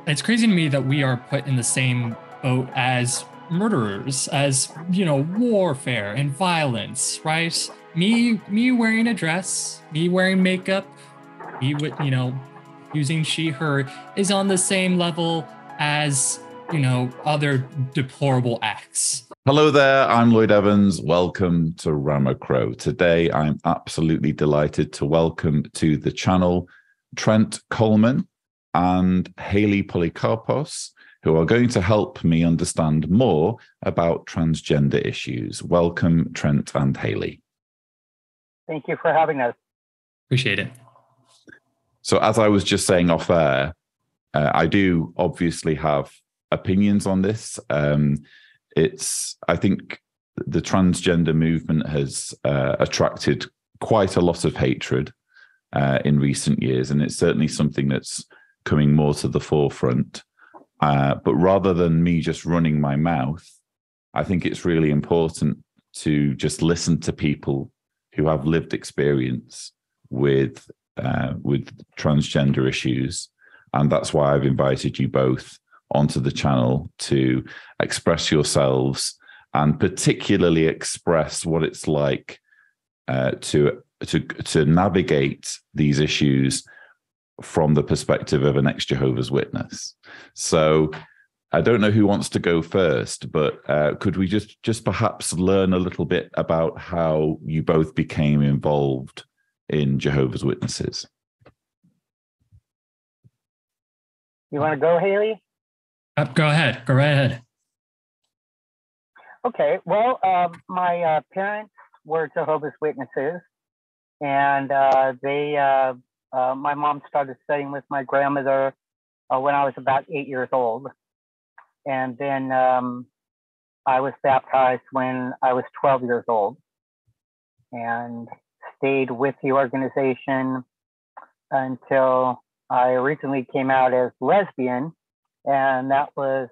It's crazy to me that we are put in the same boat as murderers, as, warfare and violence, right? Me wearing a dress, me wearing makeup, me with, using she, her is on the same level as, other deplorable acts. Hello there, I'm Lloyd Evans. Welcome to Ramacrow. Today, I'm absolutely delighted to welcome to the channel Trent Coleman and Hayley Polykarpos, who are going to help me understand more about transgender issues. Welcome, Trent and Hayley. Thank you for having us. Appreciate it. So as I was just saying off air, I do obviously have opinions on this. I think the transgender movement has attracted quite a lot of hatred in recent years, and it's certainly something that's coming more to the forefront. But rather than me just running my mouth, I think it's really important to just listen to people who have lived experience with transgender issues. And that's why I've invited you both onto the channel to express yourselves and particularly express what it's like to navigate these issues from the perspective of an ex-Jehovah's Witness. So I don't know who wants to go first, but could we just perhaps learn a little bit about how you both became involved in Jehovah's Witnesses? You want to go, Hayley? Go ahead. Go right ahead. Okay. Well, my parents were Jehovah's Witnesses, and my mom started studying with my grandmother when I was about 8 years old. And then I was baptized when I was 12 years old and stayed with the organization until I originally came out as lesbian. And that was,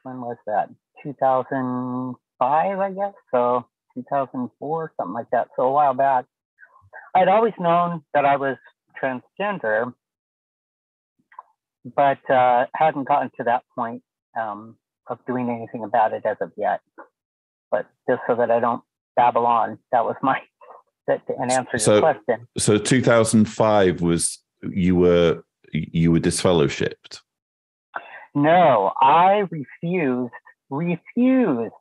when was that? 2005, I guess. So 2004, something like that. So a while back. I'd always known that I was transgender, but hadn't gotten to that point of doing anything about it as of yet. But just so that I don't babble on, that was an answer to your question. So 2005 was you were disfellowshipped? No, I refused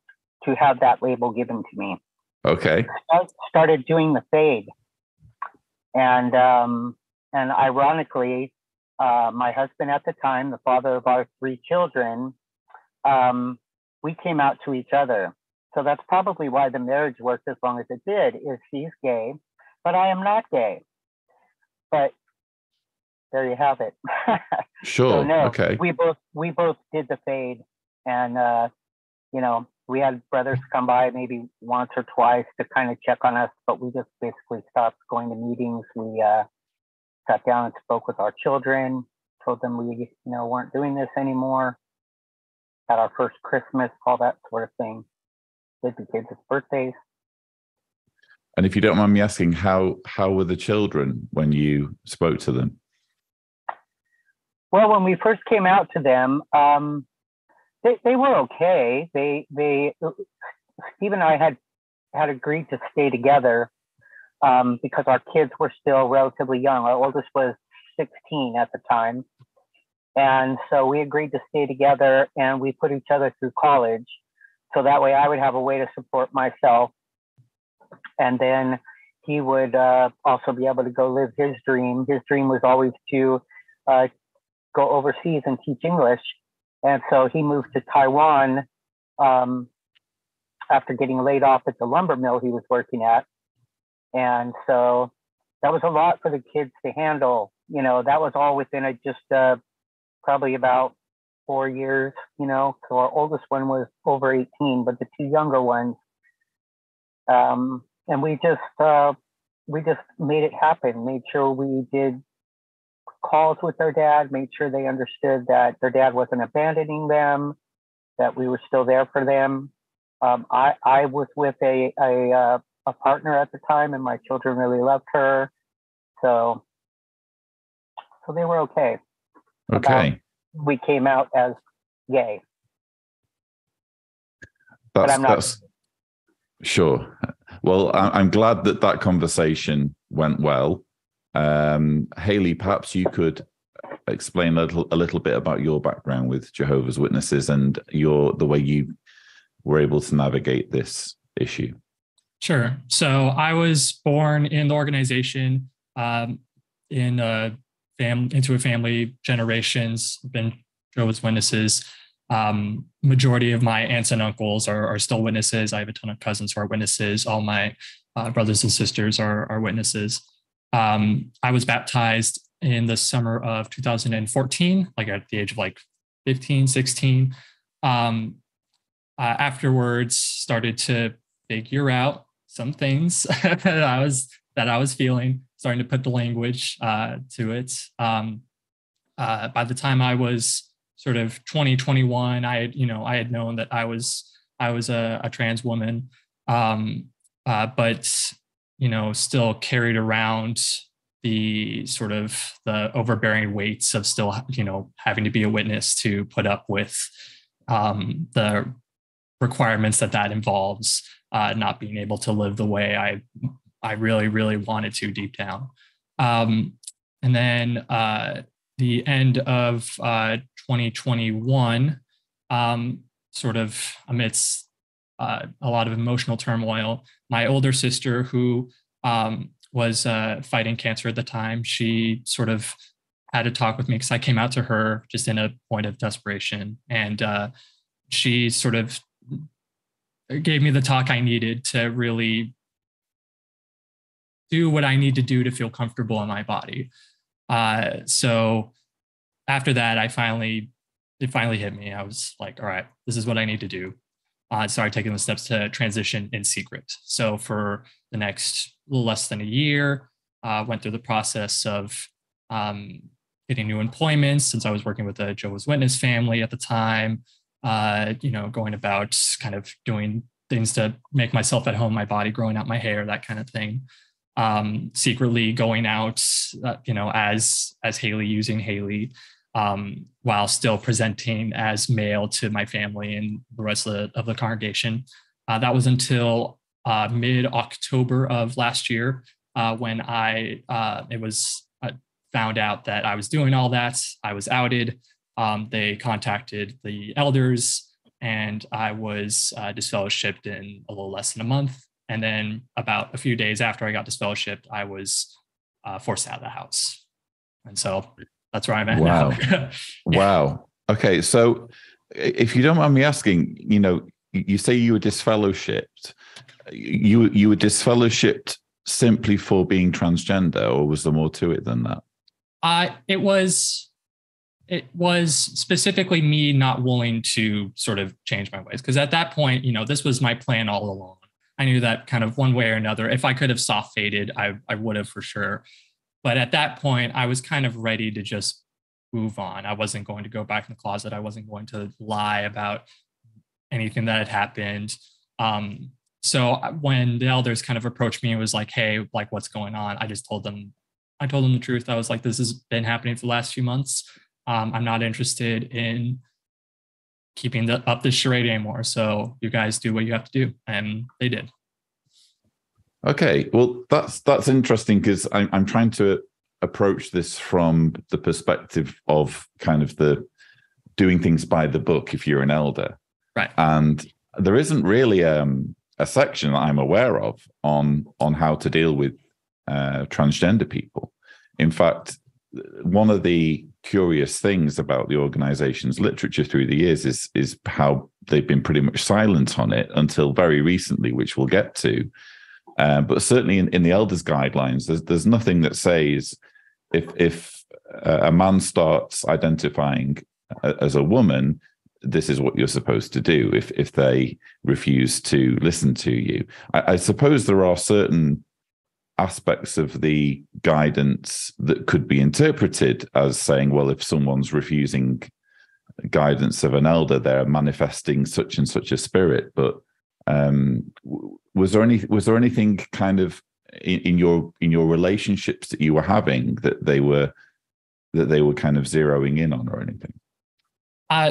to have that label given to me. Okay. I started doing the fade. And ironically, my husband at the time, the father of our 3 children, we came out to each other. So that's probably why the marriage worked as long as it did, is she's gay, but I am not gay. But there you have it. Sure. So no, okay. We both did the fade, and we had brothers come by maybe once or twice to kind of check on us, but we just basically stopped going to meetings. We sat down and spoke with our children, told them we weren't doing this anymore. Had our first Christmas, all that sort of thing. Did the kids' birthdays. And if you don't mind me asking, how were the children when you spoke to them? Well, when we first came out to them, they were okay. Steve and I had agreed to stay together because our kids were still relatively young. Our oldest was 16 at the time. And so we agreed to stay together, and we put each other through college. So that way I would have a way to support myself. And then he would also be able to go live his dream. His dream was always to go overseas and teach English. And so he moved to Taiwan after getting laid off at the lumber mill he was working at. And so that was a lot for the kids to handle. That was all within just probably about 4 years, So our oldest one was over 18, but the 2 younger ones, and we just made it happen, made sure we did calls with their dad, made sure they understood that their dad wasn't abandoning them, that we were still there for them. I was with a partner at the time, and my children really loved her. So they were okay. Okay. We came out as gay. But I'm not. That's sure. Well, I'm glad that conversation went well. Hayley, perhaps you could explain a little bit about your background with Jehovah's Witnesses and the way you were able to navigate this issue. Sure. So I was born in the organization, into a family, generations, been Jehovah's Witnesses. Majority of my aunts and uncles are still witnesses. I have a ton of cousins who are witnesses. All my brothers and sisters are witnesses. I was baptized in the summer of 2014, like at the age of like 15, 16. Afterwards, started to figure out some things that I was feeling, starting to put the language to it. By the time I was sort of 2021, I had known that I was a trans woman, but still carried around the sort of the overbearing weights of still having to be a witness, to put up with the requirements that involves, not being able to live the way I really, really wanted to deep down. And then the end of 2021, sort of amidst a lot of emotional turmoil, my older sister, who was fighting cancer at the time, she sort of had a talk with me, because I came out to her just in a point of desperation. And she sort of gave me the talk I needed to really do what I need to do to feel comfortable in my body. So after that, it finally hit me. I was like, all right, this is what I need to do. I started taking the steps to transition in secret. So for the next little less than a year, went through the process of getting new employment, since I was working with a Jehovah's Witness family at the time, going about kind of doing things to make myself at home, my body, growing out my hair, that kind of thing. Secretly going out, as Hayley, using Hayley, while still presenting as male to my family and the rest of the congregation. That was until mid-October of last year, when it was found out that I was doing all that. I was outed. They contacted the elders, and I was disfellowshipped in a little less than a month. And then about a few days after I got disfellowshipped, I was forced out of the house. And so that's where I'm at now. Yeah. Wow. Okay. So if you don't mind me asking, you say you were disfellowshipped. You were disfellowshipped simply for being transgender, or was there more to it than that? It was specifically me not willing to sort of change my ways. Because at that point, this was my plan all along. I knew that kind of one way or another, if I could have soft faded, I would have for sure. But at that point, I was kind of ready to just move on. I wasn't going to go back in the closet. I wasn't going to lie about anything that had happened. So when the elders kind of approached me and was like, hey, like, what's going on? I told them the truth. I was like, this has been happening for the last few months. I'm not interested in keeping up this charade anymore. So you guys do what you have to do. And they did. Okay. Well, that's interesting, because I'm trying to approach this from the perspective of kind of the doing things by the book if you're an elder. Right. And there isn't really a section that I'm aware of on how to deal with transgender people. In fact, one of the curious things about the organization's literature through the years is how they've been pretty much silent on it until very recently, which we'll get to. But certainly in the elders' guidelines, there's nothing that says if a man starts identifying as a woman, this is what you're supposed to do if they refuse to listen to you. I suppose there are certain aspects of the guidance that could be interpreted as saying, well, if someone's refusing guidance of an elder, they're manifesting such and such a spirit. But was there anything kind of in your relationships that you were having that they were that they were kind of zeroing in on or anything?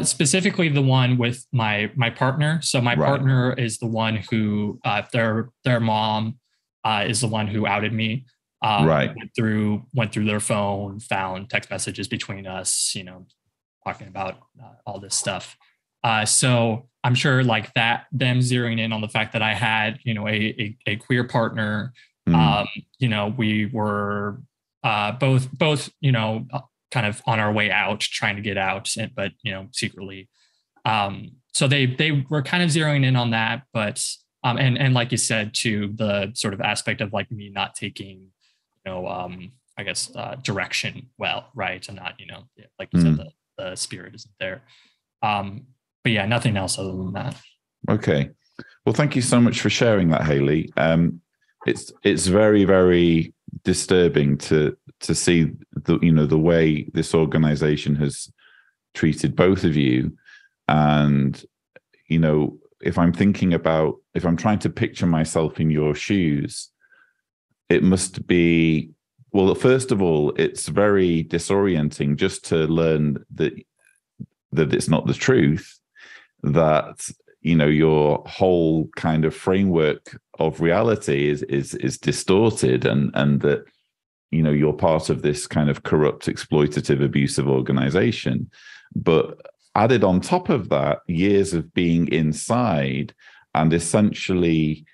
Specifically the one with my partner. So my partner is the one who their mom is the one who outed me. Went through their phone, found text messages between us, talking about all this stuff. So I'm sure like that, them zeroing in on the fact that I had, a queer partner. We were both, kind of on our way out, trying to get out, but secretly. So they were kind of zeroing in on that, but and like you said, to the sort of aspect of like me not taking, I guess direction well, right, and not, like you said, the spirit isn't there. But yeah, nothing else other than that. Okay, well, thank you so much for sharing that, Hayley. It's very, very disturbing to see the way this organization has treated both of you. And if I'm trying to picture myself in your shoes, it must be, well, first of all, it's very disorienting just to learn that it's not the truth, that your whole kind of framework of reality is distorted, and that you're part of this kind of corrupt, exploitative, abusive organization. But added on top of that, years of being inside and essentially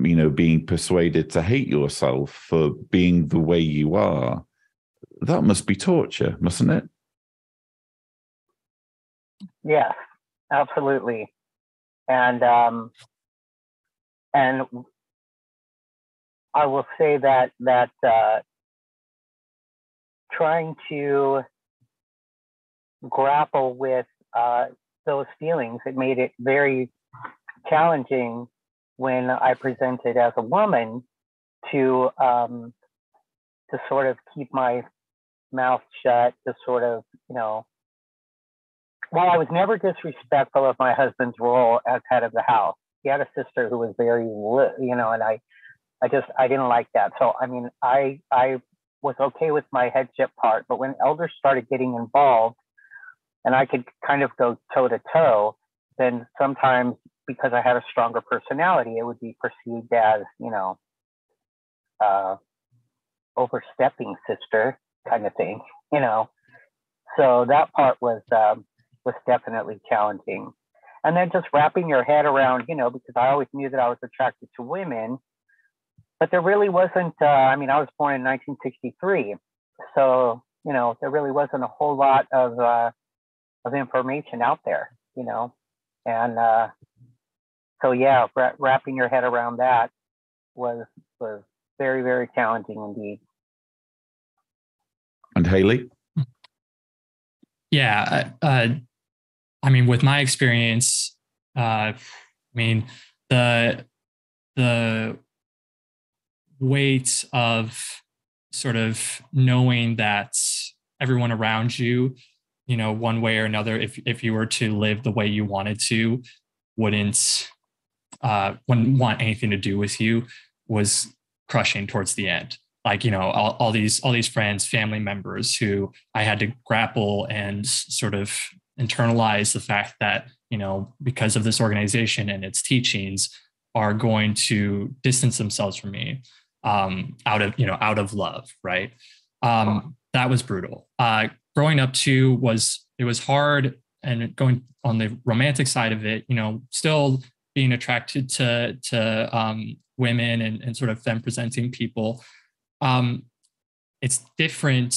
being persuaded to hate yourself for being the way you are, that must be torture, mustn't it? Yeah, absolutely. And I will say that trying to grapple with those feelings, it made it very challenging when I presented as a woman to sort of keep my mouth shut, to sort of, while I was never disrespectful of my husband's role as head of the house. He had a sister who was very, and I didn't like that. So, I mean, I was okay with my headship part, but when elders started getting involved and I could kind of go toe to toe, then sometimes because I had a stronger personality, it would be perceived as, overstepping sister kind of thing, So that part was definitely challenging. And then just wrapping your head around, because I always knew that I was attracted to women, but there really wasn't, I was born in 1963. So, there really wasn't a whole lot of information out there, and so, yeah, wrapping your head around that was very, very challenging indeed. And Hayley? Yeah, with my experience, the weight of sort of knowing that everyone around you, one way or another, if you were to live the way you wanted to, wouldn't want anything to do with you, was crushing towards the end. Like, all these friends, family members who I had to grapple and sort of internalize the fact that, because of this organization and its teachings, are going to distance themselves from me out of love, right? That was brutal. Growing up too was hard, and going on the romantic side of it, still being attracted to women and sort of them presenting people. It's different,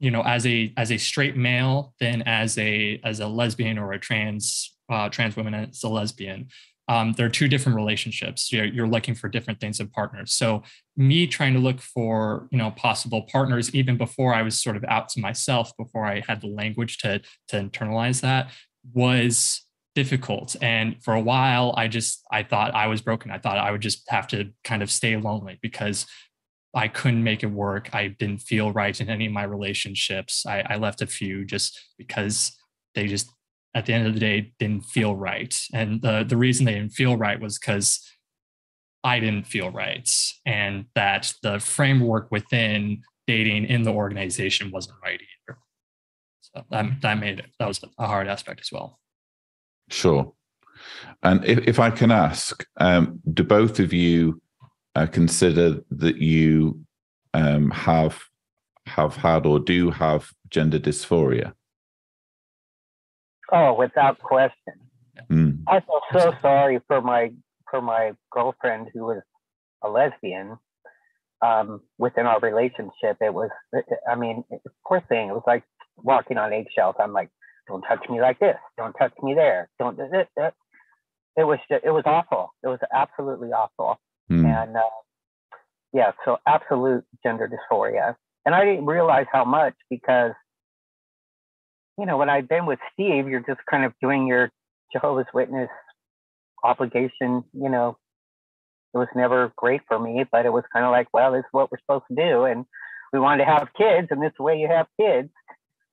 as a straight male than as a lesbian or a trans woman as a lesbian. There are two different relationships. You're looking for different things in partners. So me trying to look for, possible partners, even before I was sort of out to myself, before I had the language to internalize that, was difficult. And for a while, I thought I was broken. I thought I would just have to kind of stay lonely because I couldn't make it work. I didn't feel right in any of my relationships. I left a few just because they just, at the end of the day, didn't feel right. And the reason they didn't feel right was because I didn't feel right, and that the framework within dating in the organization wasn't right either. So that was a hard aspect as well. Sure. And if I can ask, do both of you consider that you have had or do have gender dysphoria? Oh, without question. Mm. I feel so sorry for my girlfriend who was a lesbian. Within our relationship, it was, I mean, poor thing. It was like walking on eggshells. I'm like, don't touch me like this. Don't touch me there. Don't do this. It was awful. It was absolutely awful. And yeah, so absolute gender dysphoria. And I didn't realize how much because, you know, when I've been with Steve, you're just kind of doing your Jehovah's Witness obligation. You know, it was never great for me, but it was kind of like, well, this is what we're supposed to do. And we wanted to have kids, and this is the way you have kids.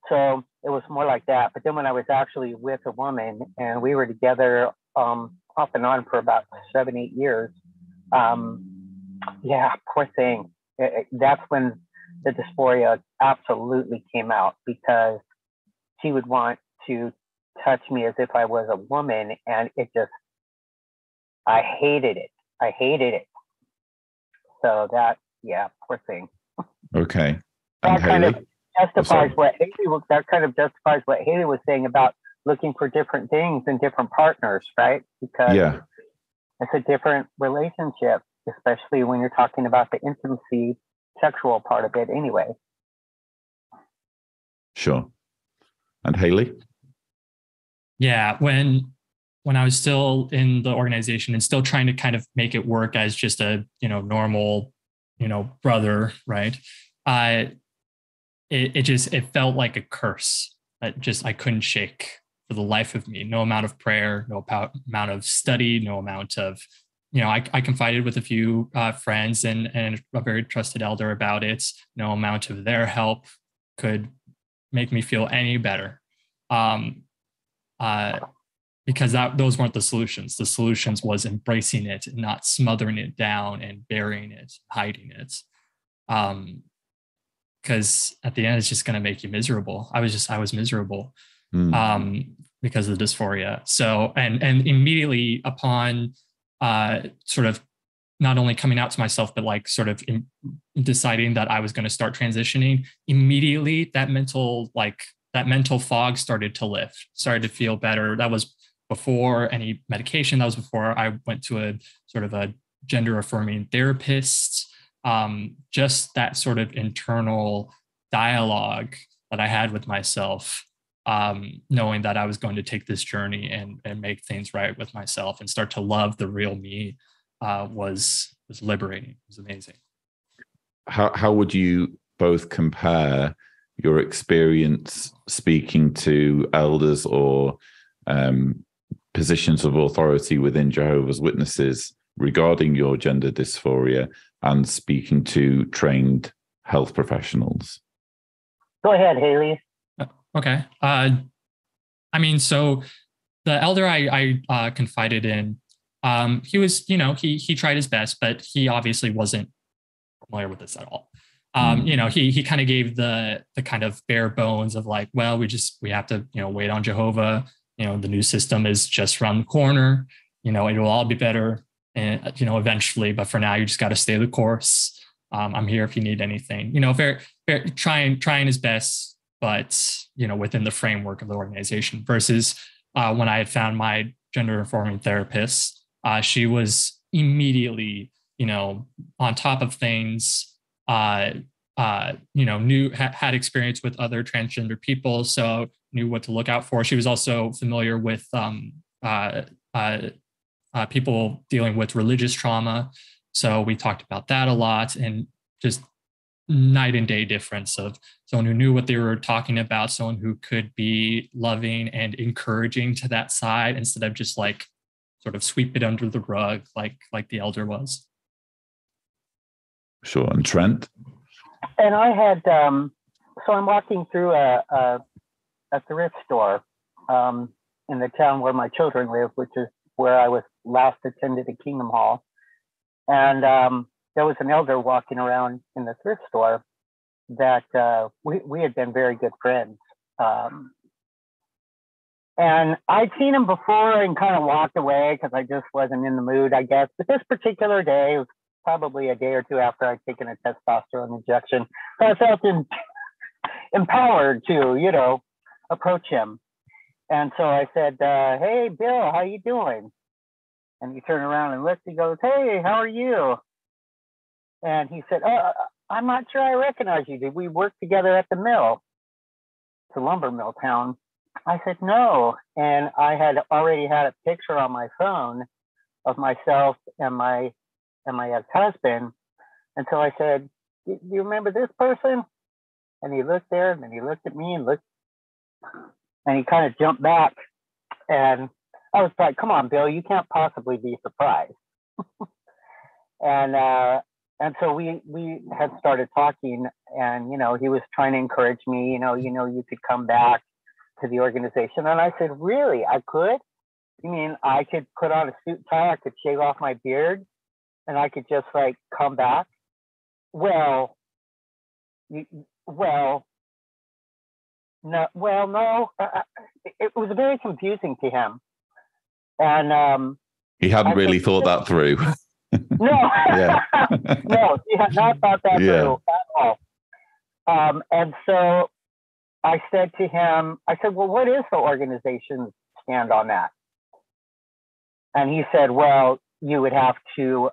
So it was more like that. But then when I was actually with a woman and we were together off and on for about 7-8 years, yeah, poor thing. That's when the dysphoria absolutely came out, because she would want to touch me as if I was a woman, and I hated it. I hated it. So that, yeah, poor thing. Okay. And that kind Hayley? That kind of justifies what Hayley was saying about looking for different things in different partners, right? Because it's a different relationship, especially when you're talking about the intimacy, sexual part of it anyway. Sure. And Hayley? Yeah, when I was still in the organization and still trying to kind of make it work as just a, you know, normal, you know, brother, right? It felt like a curse that I couldn't shake for the life of me. No amount of prayer, no amount of study, no amount of, you know, I confided with a few friends and a very trusted elder about it. No amount of their help could make me feel any better. Because those weren't the solutions. The solutions was embracing it and not smothering it down and burying it, hiding it. Because at the end, it's just going to make you miserable. I was miserable because of the dysphoria. So, and immediately upon sort of not only coming out to myself, but like sort of deciding that I was going to start transitioning, immediately that mental fog started to lift, started to feel better. That was before any medication. That was before I went to a sort of a gender affirming therapist. Just that sort of internal dialogue that I had with myself, knowing that I was going to take this journey and make things right with myself and start to love the real me, was liberating. It was amazing. How would you both compare your experience speaking to elders or positions of authority within Jehovah's Witnesses regarding your gender dysphoria and speaking to trained health professionals? Go ahead, Hayley. Okay. I mean, so the elder I confided in, he was, you know, he tried his best, but he obviously wasn't familiar with this at all. You know, he kind of gave the kind of bare bones of like, well, we have to, you know, wait on Jehovah. You know, the new system is just around the corner. You know, it will all be better, and you know, eventually. But for now, you just got to stay the course. I'm here if you need anything. You know, very trying his best, but you know, within the framework of the organization. Versus when I had found my gender informing therapist, she was immediately, you know, on top of things. You know, had experience with other transgender people, so knew what to look out for. She was also familiar with people dealing with religious trauma, so we talked about that a lot, and just night and day difference of someone who knew what they were talking about, someone who could be loving and encouraging to that side instead of just like sort of sweep it under the rug like the elder was. Sure. And Trent? And I had, so I'm walking through a thrift store in the town where my children live, which is where I was last attended at Kingdom Hall. And there was an elder walking around in the thrift store. that we had been very good friends. And I'd seen him before and kind of walked away because I just wasn't in the mood, I guess. But this particular day, it was probably a day or two after I'd taken a testosterone injection. So I felt empowered to, approach him. And so I said, hey, Bill, how you doing? And he turned around and looked. He goes, hey, how are you? And he said, I'm not sure I recognize you. Did we work together at the mill? It's a lumber mill town. I said, no. And I had already had a picture on my phone of myself and my ex-husband. And so I said, do you remember this person? And he looked there, and then he looked at me and he kind of jumped back. And I was like, come on, Bill, you can't possibly be surprised. And so we had started talking, and, he was trying to encourage me, you could come back to the organization. And I said, really, I could? You mean I could put on a suit and tie, I could shave off my beard, and I could just come back? No. It was very confusing to him. And he hadn't really thought that through. No, no, he had not thought that through at all. And so I said to him, well, what is the organization's stand on that? And he said, well, you would have to,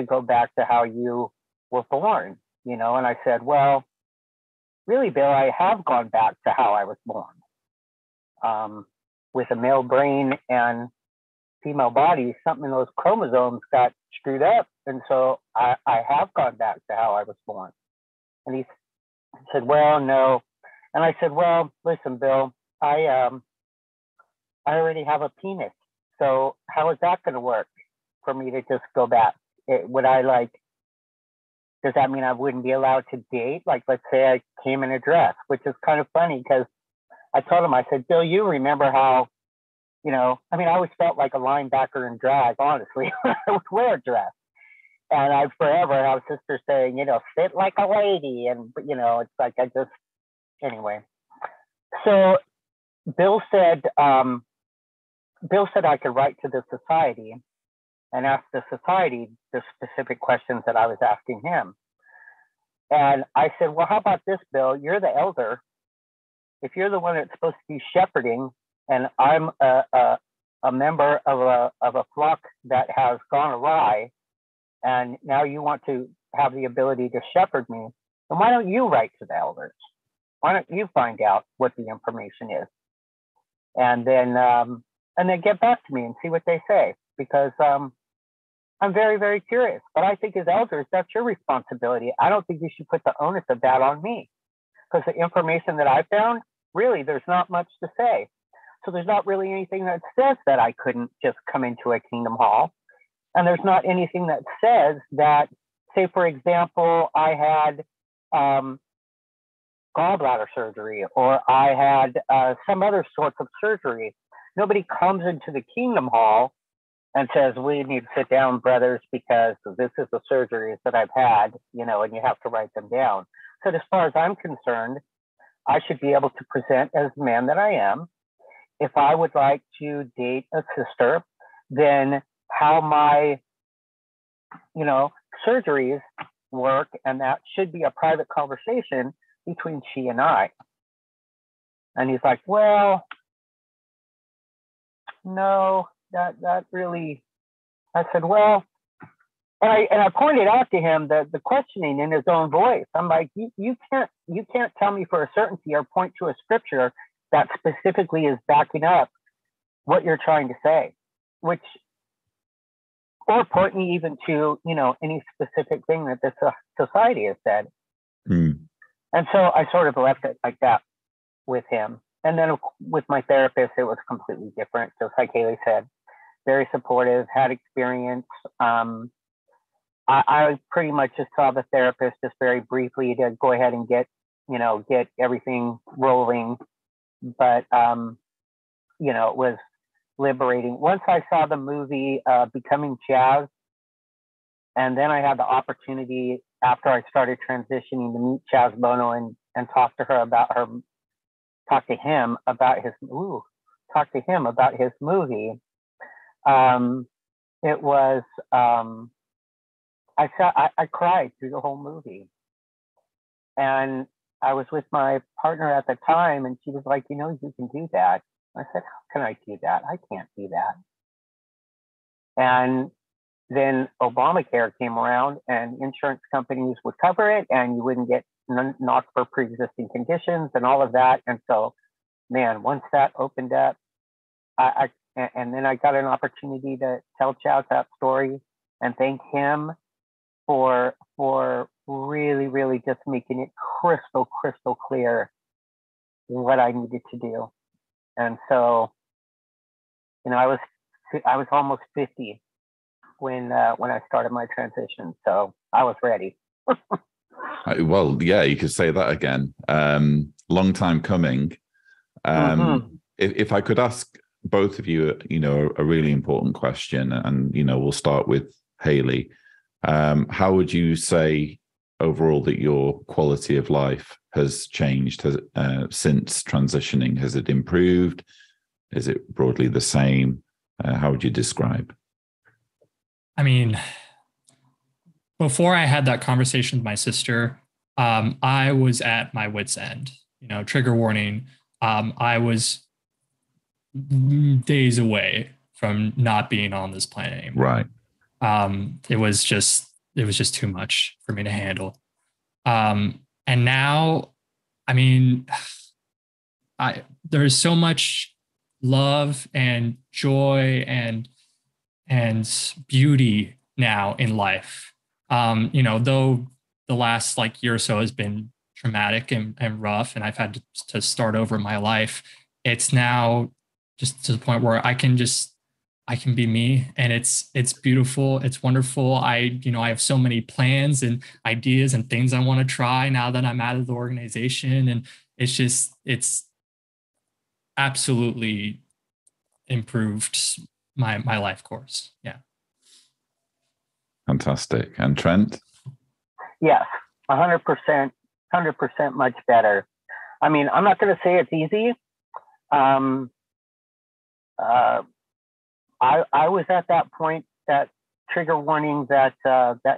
go back to how you were born, And I said, well, really, Bill, I have gone back to how I was born, with a male brain and female body. Something in those chromosomes got screwed up. And so I have gone back to how I was born. And he said, well, no. And I said, well, listen, Bill, I already have a penis. So how is that going to work for me to just go back? Does that mean I wouldn't be allowed to date? Let's say I came in a dress, which is kind of funny because I told him, I said, Bill, you remember how, I always felt like a linebacker in drag, honestly. I would wear a dress. And I forever have sisters saying, sit like a lady. And, it's anyway. So Bill said I could write to the society and ask the society the specific questions that I was asking him. And I said, well, how about this, Bill? You're the elder. If you're the one that's supposed to be shepherding, and I'm a member of a flock that has gone awry, and now you want to have the ability to shepherd me, then why don't you write to the elders? Why don't you find out what the information is? And then get back to me and see what they say, because I'm very, very curious. But I think as elders, that's your responsibility. I don't think you should put the onus of that on me, because the information that I found, really, there's not much to say. So there's not really anything that says that I couldn't just come into a kingdom hall. And there's not anything that says that, say, for example, I had gallbladder surgery, or I had some other sorts of surgery. Nobody comes into the kingdom hall and says, we need to sit down, brothers, because this is the surgeries that I've had, and you have to write them down. So as far as I'm concerned, I should be able to present as the man that I am. If I would like to date a sister, then how my, surgeries work, and that should be a private conversation between she and I. And he's like, well, no, that really. I said, well, and I pointed out to him the questioning in his own voice. I'm like, you can't tell me for a certainty or point to a scripture that specifically is backing up what you're trying to say, or point me even to, any specific thing that this society has said. Mm. And so I sort of left it like that with him. And then with my therapist, it was completely different. Just like Hayley said, very supportive, had experience. I pretty much just saw the therapist just very briefly to go ahead and get everything rolling. But, it was liberating. Once I saw the movie Becoming Jazz, and then I had the opportunity after I started transitioning to meet Chaz Bono and talk to him about his movie. It was I cried through the whole movie, and I was with my partner at the time, and she was like, you can do that. I said, how can I do that? I can't do that. And then Obamacare came around, and insurance companies would cover it, and you wouldn't get knocked for pre-existing conditions and all of that. And so, man, once that opened up, and then I got an opportunity to tell Chaz that story and thank him for really, really just making it crystal clear what I needed to do. And so, I was almost 50 when I started my transition, so I was ready. Well, yeah, you could say that again. Long time coming. If I could ask both of you, a really important question, and we'll start with Hayley. How would you say overall that your quality of life has changed since transitioning? Has it improved? Is it broadly the same? How would you describe? I mean, before I had that conversation with my sister, I was at my wit's end. Trigger warning. I was days away from not being on this planet anymore. Right. It was just too much for me to handle. And now, I mean, there's so much love and joy and beauty now in life. Though the last year or so has been traumatic and rough, and I've had to start over my life, it's now just to the point where I can be me, and it's beautiful. It's wonderful. I have so many plans and ideas and things I want to try now that I'm out of the organization. And it's absolutely improved my life course. Yeah. Fantastic. And Trent? Yes, 100% much better. I mean, I'm not going to say it's easy. I was at that point, that trigger warning that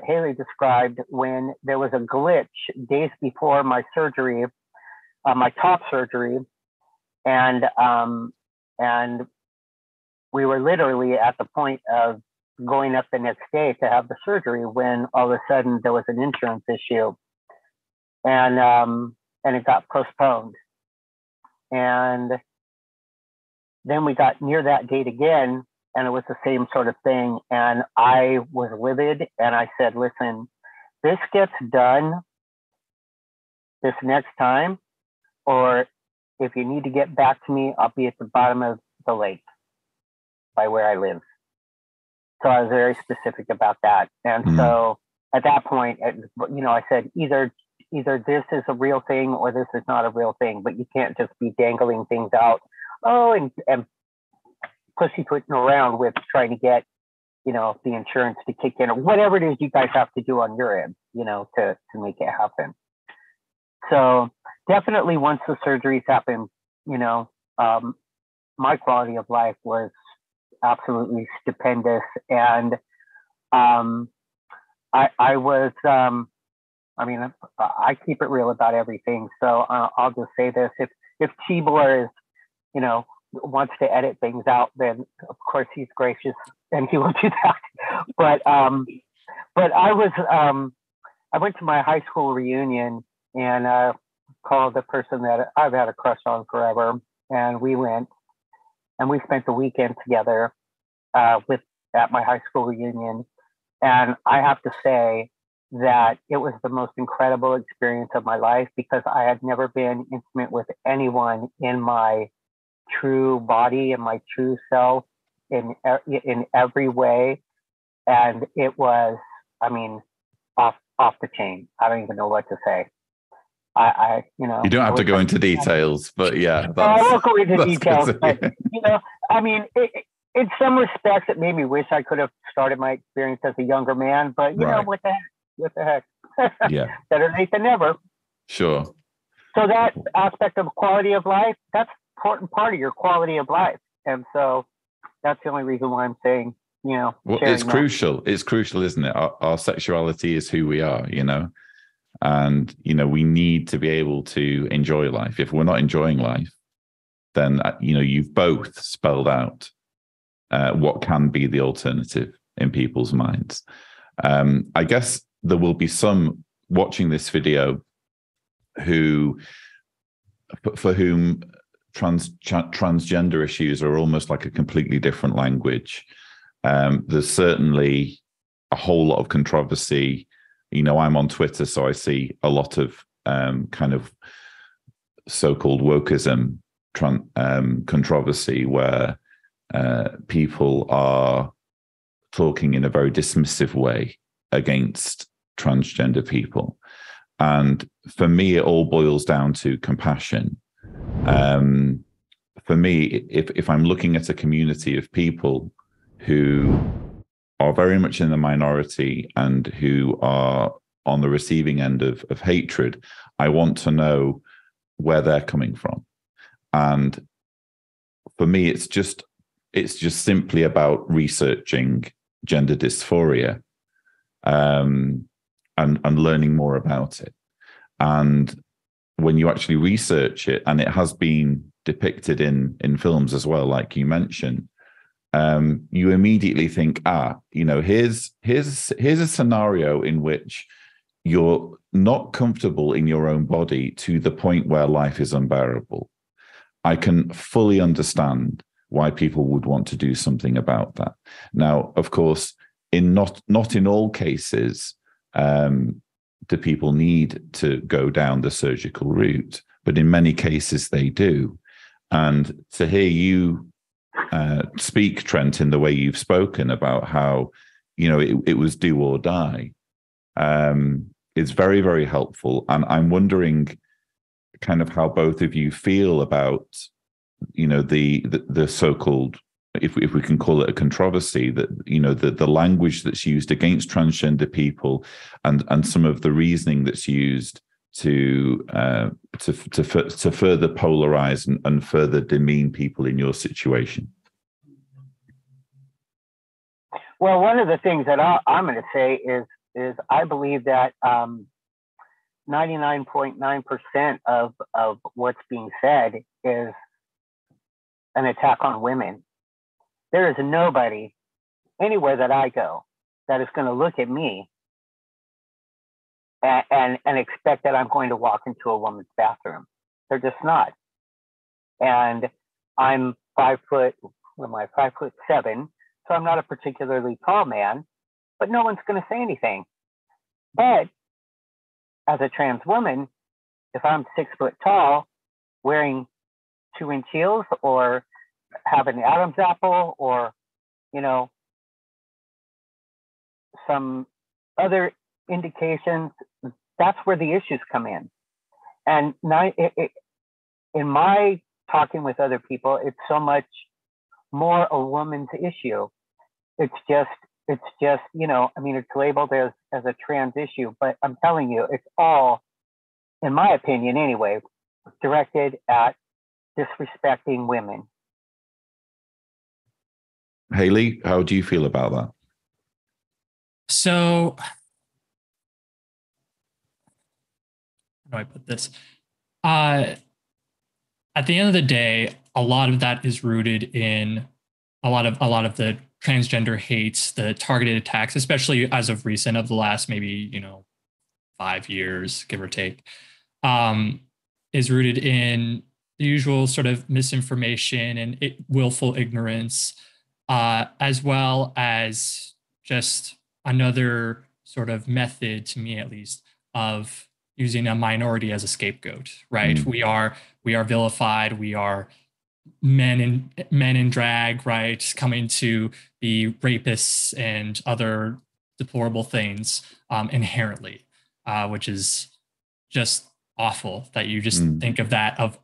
Hayley described, when there was a glitch days before my surgery, my top surgery, and we were literally at the point of going up the next day to have the surgery, when all of a sudden there was an insurance issue, and it got postponed. And then we got near that date again, and it was the same sort of thing. And I was livid, and I said, listen, this gets done this next time, or if you need to get back to me, I'll be at the bottom of the lake by where I live. So I was very specific about that. And so at that point, I said, either this is a real thing or this is not a real thing, but you can't just be dangling things out. And pussyfooting around with trying to get, the insurance to kick in, or whatever it is you guys have to do on your end, to make it happen. So definitely once the surgeries happened, my quality of life was absolutely stupendous. And I was, I keep it real about everything. So I'll just say this: if Tibor is, wants to edit things out, then of course he's gracious and he will do that. But I went to my high school reunion and called the person that I've had a crush on forever, and we went and we spent the weekend together at my high school reunion. And I have to say that it was the most incredible experience of my life, because I had never been intimate with anyone in my true body and my true self in every way. And it was, off the chain. I don't even know what to say. You don't have to go into details, but yeah. I won't go into details, but in some respects, it made me wish I could have started my experience as a younger man. But you know, what the heck? Yeah. Better late than never. Sure. So that aspect of quality of life, that's an important part of your quality of life. And so that's the only reason why I'm saying, well, it's crucial. It's crucial, isn't it? Our sexuality is who we are, and, we need to be able to enjoy life. If we're not enjoying life, then, you've both spelled out what can be the alternative in people's minds. I guess there will be some watching this video for whom transgender issues are almost like a completely different language. There's certainly a whole lot of controversy. I'm on Twitter, so I see a lot of kind of so-called wokeism controversy where people are talking in a very dismissive way against transgender people. And for me, it all boils down to compassion. For me, if I'm looking at a community of people who are very much in the minority and who are on the receiving end of hatred, I want to know where they're coming from. And for me, it's just simply about researching gender dysphoria and learning more about it. And when you actually research it, and it has been depicted in films as well, like you mentioned, you immediately think, here's a scenario in which you're not comfortable in your own body to the point where life is unbearable. I can fully understand why people would want to do something about that. Now, of course, not in all cases do people need to go down the surgical route, but in many cases they do. And to hear you speak, Trent, in the way you've spoken about how, it was do or die, is very, very helpful. And I'm wondering kind of how both of you feel about, the so-called, if we can call it a controversy, that, the language that's used against transgender people and some of the reasoning that's used to further polarize and further demean people in your situation. Well, one of the things that I'm going to say is I believe that 99.9% of what's being said is an attack on women. There is nobody anywhere that I go that is going to look at me and expect that I'm going to walk into a woman's bathroom. They're just not. And I'm 5'7", so I'm not a particularly tall man, but no one's going to say anything. But as a trans woman, if I'm 6 foot tall, wearing 2-inch heels, or have an Adam's apple, or, some other indications, that's where the issues come in. And in my talking with other people, it's so much more a woman's issue. It's just, it's labeled as a trans issue, but I'm telling you, it's all, in my opinion anyway, directed at disrespecting women. Hayley, how do you feel about that? So, how do I put this? At the end of the day, a lot of that is rooted in a lot of the transgender hates, the targeted attacks, especially as of recent, of the last maybe 5 years, give or take, is rooted in the usual sort of misinformation and willful ignorance, as well as just another sort of method, to me at least, of using a minority as a scapegoat, right? We are vilified. We are men in drag, right? Coming to be rapists and other deplorable things inherently, which is just awful that you just think of that of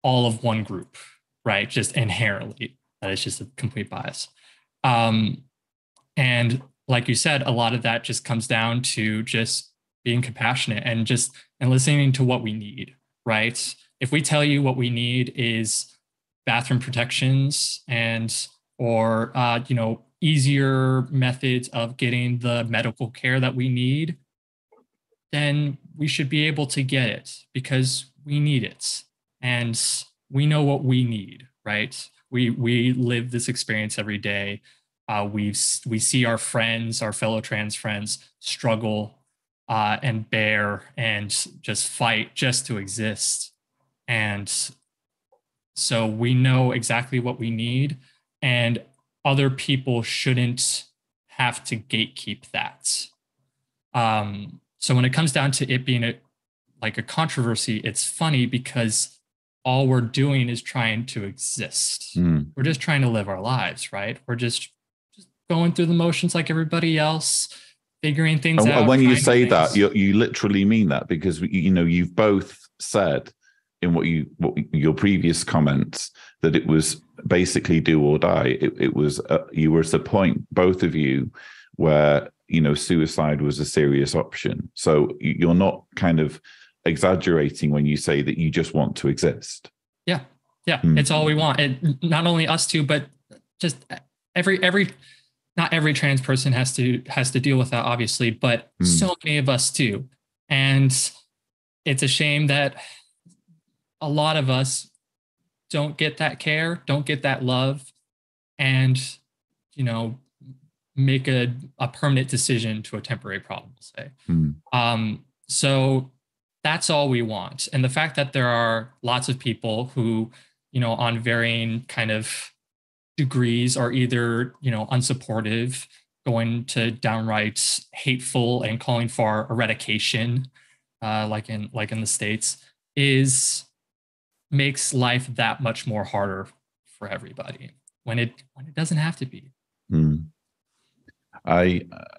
all of one group, right? Just inherently, that is just a complete bias. And like you said, a lot of that just comes down to just being compassionate and listening to what we need, right? If we tell you what we need is bathroom protections or easier methods of getting the medical care that we need, then we should be able to get it because we need it. And we know what we need, right? We live this experience every day. We see our friends, our fellow trans friends, struggle and bear and just fight just to exist. And so we know exactly what we need, and other people shouldn't have to gatekeep that. So when it comes down to it being a controversy, it's funny because all we're doing is trying to exist. We're just trying to live our lives, right? We're just going through the motions like everybody else, figuring things out. And when you say that, you literally mean that, because you've both said in what your previous comments that it was basically do or die. It was you were at a point, both of you, where suicide was a serious option. So you're not kind of exaggerating when you say that you just want to exist. Yeah. It's all we want. And not only us two, but just not every trans person has to deal with that, obviously, but so many of us do. And it's a shame that a lot of us don't get that care, don't get that love, and make a permanent decision to a temporary problem, say. So that's all we want. And the fact that there are lots of people who, on varying kind of degrees are either, unsupportive, going to downright hateful and calling for eradication, like in the States, makes life that much more harder for everybody when it doesn't have to be.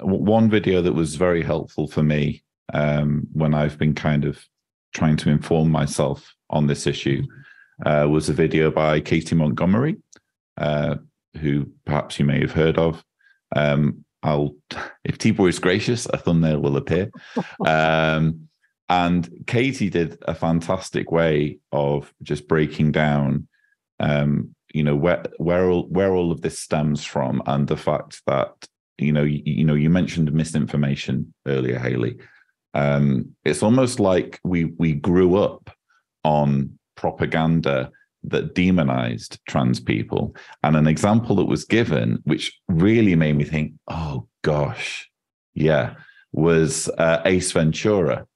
One video that was very helpful for me when I've been kind of trying to inform myself on this issue was a video by Katie Montgomery, who perhaps you may have heard of. If Tibor is gracious, a thumbnail will appear. And Katie did a fantastic way of just breaking down, where all of this stems from, and the fact that you mentioned misinformation earlier, Hayley. It's almost like we grew up on propaganda that demonized trans people. And an example that was given, which really made me think, oh gosh, yeah, was Ace Ventura.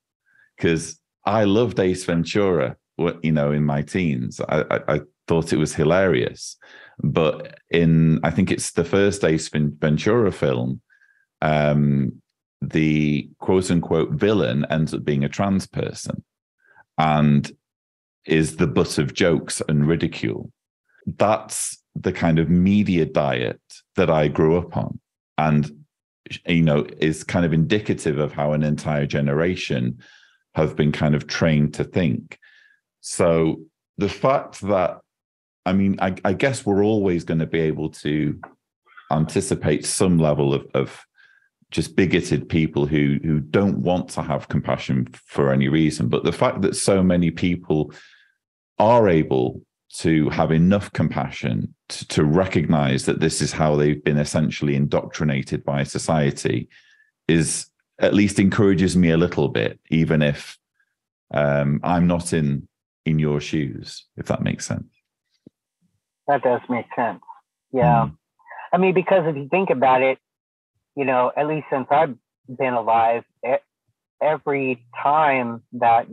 Because I loved Ace Ventura, in my teens. I thought it was hilarious. But I think it's the first Ace Ventura film, the quote-unquote villain ends up being a trans person and is the butt of jokes and ridicule. That's the kind of media diet that I grew up on, and is kind of indicative of how an entire generation have been kind of trained to think. So the fact that, I guess we're always going to be able to anticipate some level of just bigoted people who don't want to have compassion for any reason. But the fact that so many people are able to have enough compassion to recognize that this is how they've been essentially indoctrinated by society is at least encourages me a little bit, even if I'm not in your shoes, if that makes sense. That does make sense. Yeah. Because if you think about it, at least since I've been alive, every time that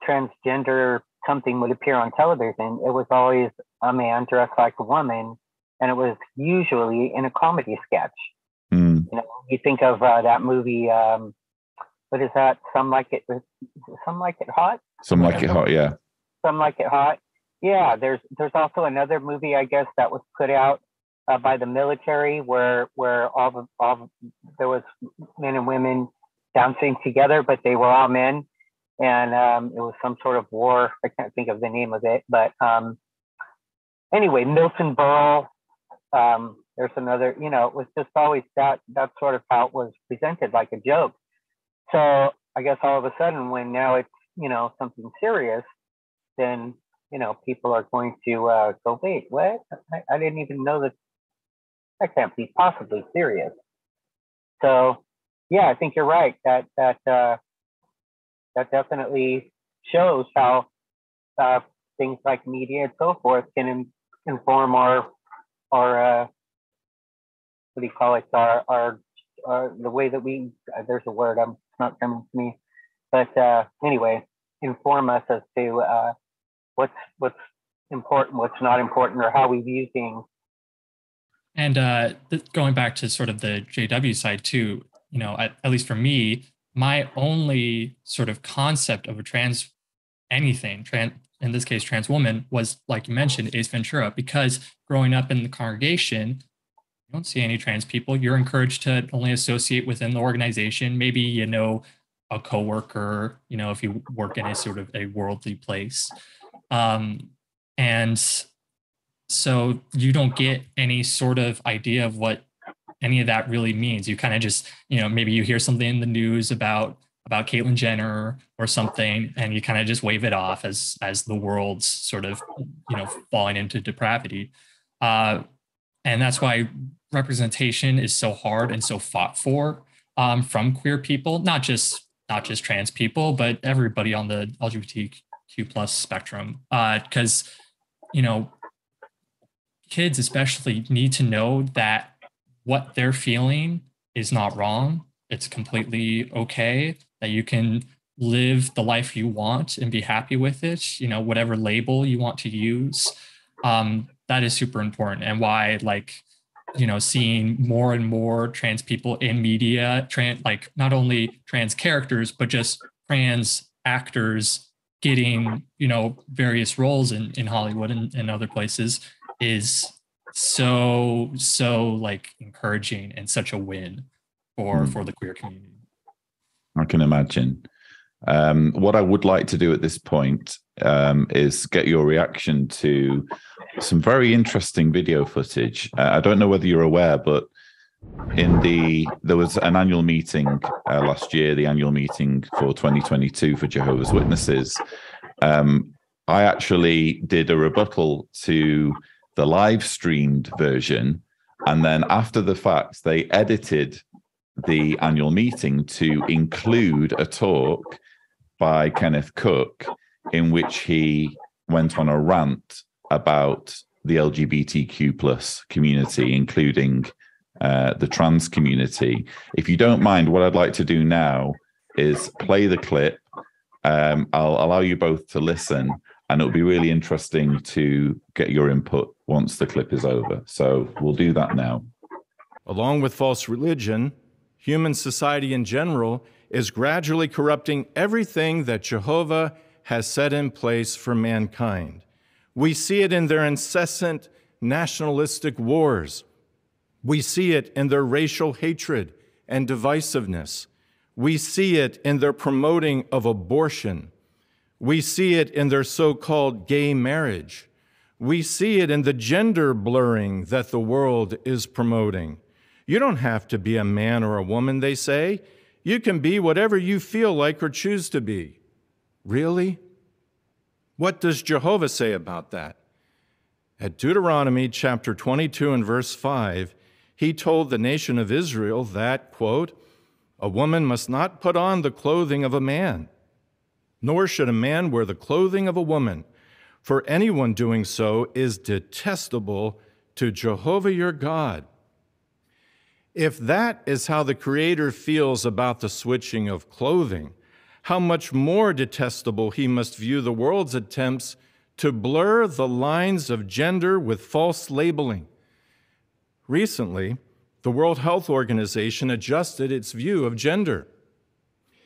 transgender something would appear on television, it was always a man dressed like a woman, and it was usually in a comedy sketch. You think of that movie, what is that? Some Like It Hot? Some Like It Hot, yeah. Some Like It Hot. Yeah, there's also another movie, I guess, that was put out by the military where all there was men and women dancing together, but they were all men, and it was some sort of war. I can't think of the name of it, but anyway, Milton Berle there's another, it was just always that's sort of how it was presented, like a joke. So I guess all of a sudden, when now it's, something serious, then, people are going to go, wait, what? I didn't even know that can't be possibly serious. So, yeah, I think you're right. That definitely shows how things like media and so forth can inform our what do you call it? Our the way that we there's a word it's not coming to me, but anyway, inform us as to what's important, what's not important, or how we view things. And going back to sort of the JW side too, at least for me, my only sort of concept of a trans in this case, trans woman, was, like you mentioned, Ace Ventura, because growing up in the congregation, you don't see any trans people. You're encouraged to only associate within the organization. Maybe, a coworker, if you work in a sort of a worldly place. And so you don't get any sort of idea of what any of that really means. You kind of just, maybe you hear something in the news about Caitlyn Jenner or something, and you kind of just wave it off as the world's sort of, falling into depravity. And that's why representation is so hard and so fought for from queer people, not just trans people, but everybody on the LGBTQ plus spectrum. Because, kids especially need to know that what they're feeling is not wrong. It's completely okay, that you can live the life you want and be happy with it, whatever label you want to use. That is super important. And why, seeing more and more trans people in media, not only trans characters, but just trans actors getting, various roles in Hollywood and other places, is so encouraging and such a win for the queer community. I can imagine. What I would like to do at this point is get your reaction to some very interesting video footage. I don't know whether you're aware, but there was an annual meeting last year, the annual meeting for 2022 for Jehovah's Witnesses. I actually did a rebuttal to the live streamed version, and then after the fact, they edited the annual meeting to include a talk by Kenneth Cook in which he went on a rant about the LGBTQ plus community, including the trans community. If you don't mind, what I'd like to do now is play the clip. I'll allow you both to listen, and it'll be really interesting to get your input once the clip is over. So we'll do that now. Along with false religion, human society in general is gradually corrupting everything that Jehovah has set in place for mankind. We see it in their incessant nationalistic wars. We see it in their racial hatred and divisiveness. We see it in their promoting of abortion. We see it in their so-called gay marriage. We see it in the gender blurring that the world is promoting. You don't have to be a man or a woman, they say. You can be whatever you feel like or choose to be. Really? What does Jehovah say about that? At Deuteronomy chapter 22 and verse 5, he told the nation of Israel that, quote, "A woman must not put on the clothing of a man, nor should a man wear the clothing of a woman, for anyone doing so is detestable to Jehovah your God." If that is how the Creator feels about the switching of clothing, how much more detestable he must view the world's attempts to blur the lines of gender with false labeling. Recently, the World Health Organization adjusted its view of gender.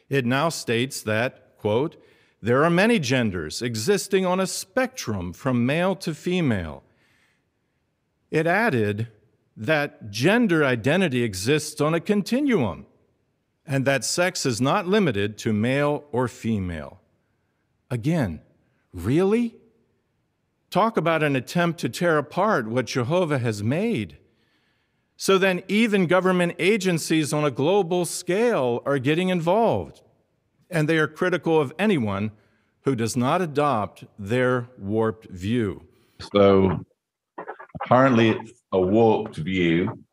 It now states that, quote, "There are many genders existing on a spectrum from male to female." It added that gender identity exists on a continuum, and that sex is not limited to male or female. Again, really? Talk about an attempt to tear apart what Jehovah has made. So then even government agencies on a global scale are getting involved, and they are critical of anyone who does not adopt their warped view. So apparently it's a warped view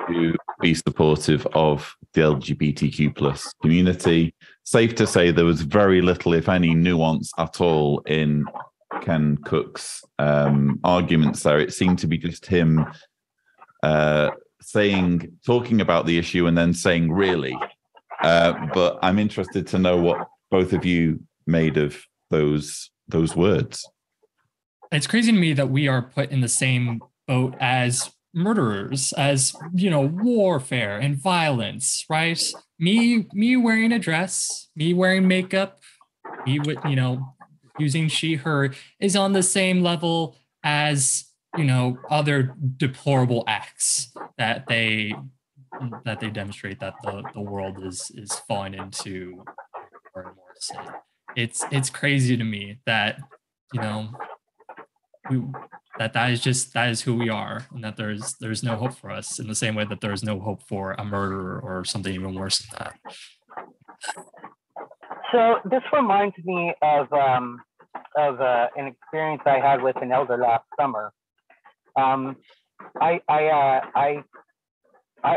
to be supportive of the LGBTQ plus community. Safe to say there was very little, if any, nuance at all in Ken Cook's arguments there. It seemed to be just him talking about the issue and then saying, really. But I'm interested to know what both of you made of those words. It's crazy to me that we are put in the same boat as murderers, as, warfare and violence, right? Me wearing a dress, me wearing makeup, me with, using she, her is on the same level as, other deplorable acts that they demonstrate that the world is falling into more and more sin. It's crazy to me that, that is who we are, and that there's no hope for us, in the same way that there's no hope for a murderer or something even worse than that. So this reminds me of an experience I had with an elder last summer. I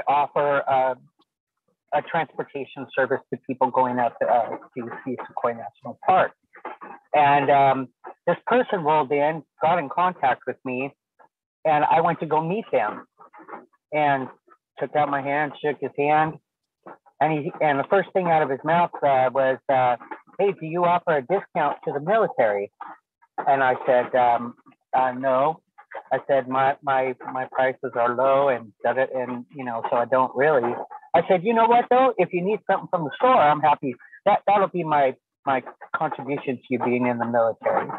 offer a transportation service to people going up to see Sequoia National Park. And this person rolled in, got in contact with me, and I went to go meet them. And took out my hand, shook his hand, and the first thing out of his mouth was, "Hey, do you offer a discount to the military?" And I said, "No." I said, my prices are low, and so I don't really. I said, "You know what though? If you need something from the store, I'm happy. That'll be my contribution to you being in the military.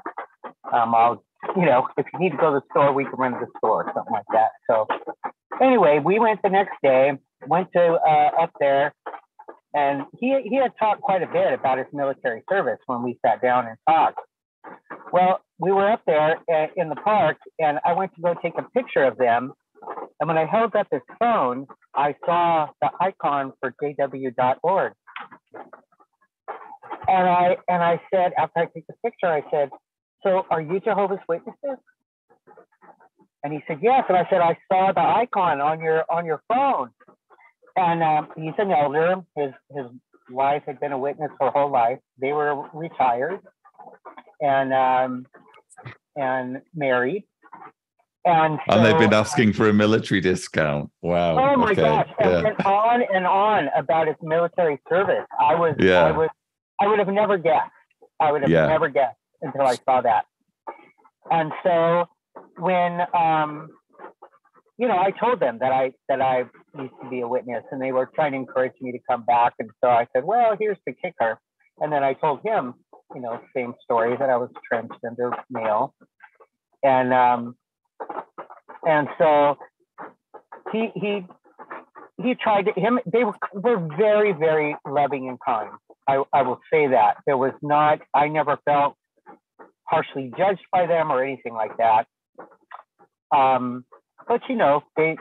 I'll, if you need to go to the store, we can run to the store," something like that. So anyway, we went the next day, went to up there, and he had talked quite a bit about his military service when we sat down and talked. Well, we were up there in the park, and I went to go take a picture of them. And when I held up his phone, I saw the icon for jw.org. And I said, after I took the picture, I said, "So are you Jehovah's Witnesses?" And he said, "Yes." And I said, "I saw the icon on your phone." And he's an elder. His wife had been a witness her whole life. They were retired and married. And they've been asking for a military discount. Wow. Oh my gosh. And went on about his military service. I would have never guessed. I would have never guessed until I saw that. And so when I told them that I used to be a witness, and they were trying to encourage me to come back. And so I said, "Well, here's the kicker." And then I told him, same story, that I was a transgender male. And so he tried to, they were very, very loving and kind. I will say that. I never felt harshly judged by them or anything like that. But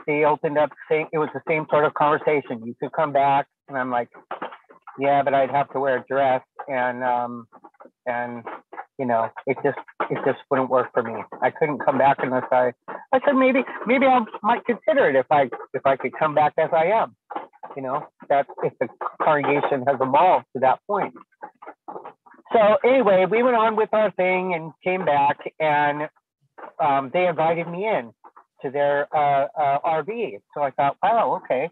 they opened up saying it was the same sort of conversation. You could come back, and I'm like, "Yeah, but I'd have to wear a dress, and it just wouldn't work for me. I couldn't come back unless I said maybe I might consider it if I could come back as I am. That's if the congregation has evolved to that point." So anyway, we went on with our thing and came back, and they invited me in to their RV. So I thought, wow, okay.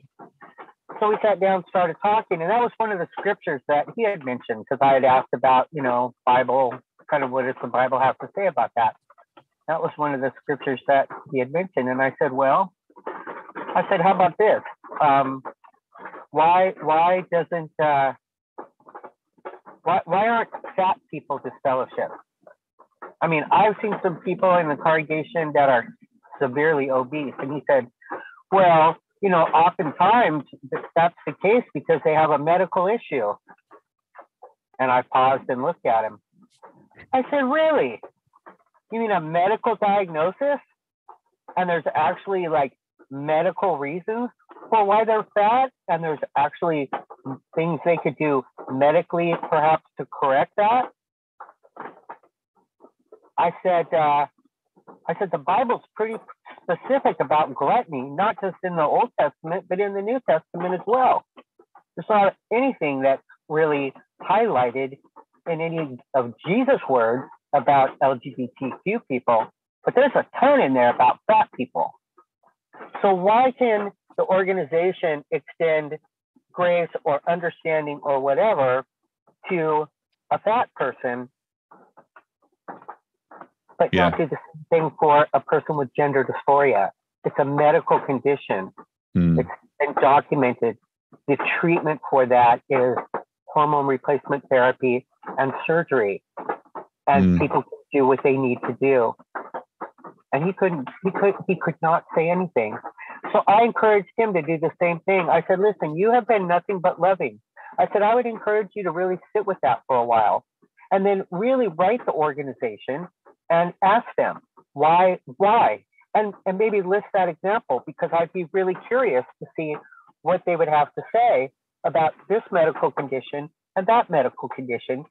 So we sat down, started talking, and that was one of the scriptures that he had mentioned, because I had asked about, Bible, kind of what does the Bible have to say about that? That was one of the scriptures that he had mentioned. And I said, how about this? Why aren't fat people disfellowshipped? I mean, I've seen some people in the congregation that are severely obese. And he said, well, oftentimes that's the case because they have a medical issue. And I paused and looked at him. I said, really? You mean a medical diagnosis? And there's actually like medical reasons for why they're fat, and there's actually things they could do medically, perhaps, to correct that. I said the Bible's pretty specific about gluttony, not just in the Old Testament, but in the New Testament as well. There's not anything that's really highlighted in any of Jesus' words about LGBTQ people, but there's a ton in there about fat people. So why can the organization extend grace or understanding or whatever to a fat person, but not do the same thing for a person with gender dysphoria? It's a medical condition. It's been documented. The treatment for that is hormone replacement therapy and surgery, and people can do what they need to do. And he could not say anything. So I encouraged him to do the same thing. I said, listen, you have been nothing but loving. I said, I would encourage you to really sit with that for a while, and then really write the organization and ask them why, and maybe list that example, because I'd be really curious to see what they would have to say about this medical condition and that medical condition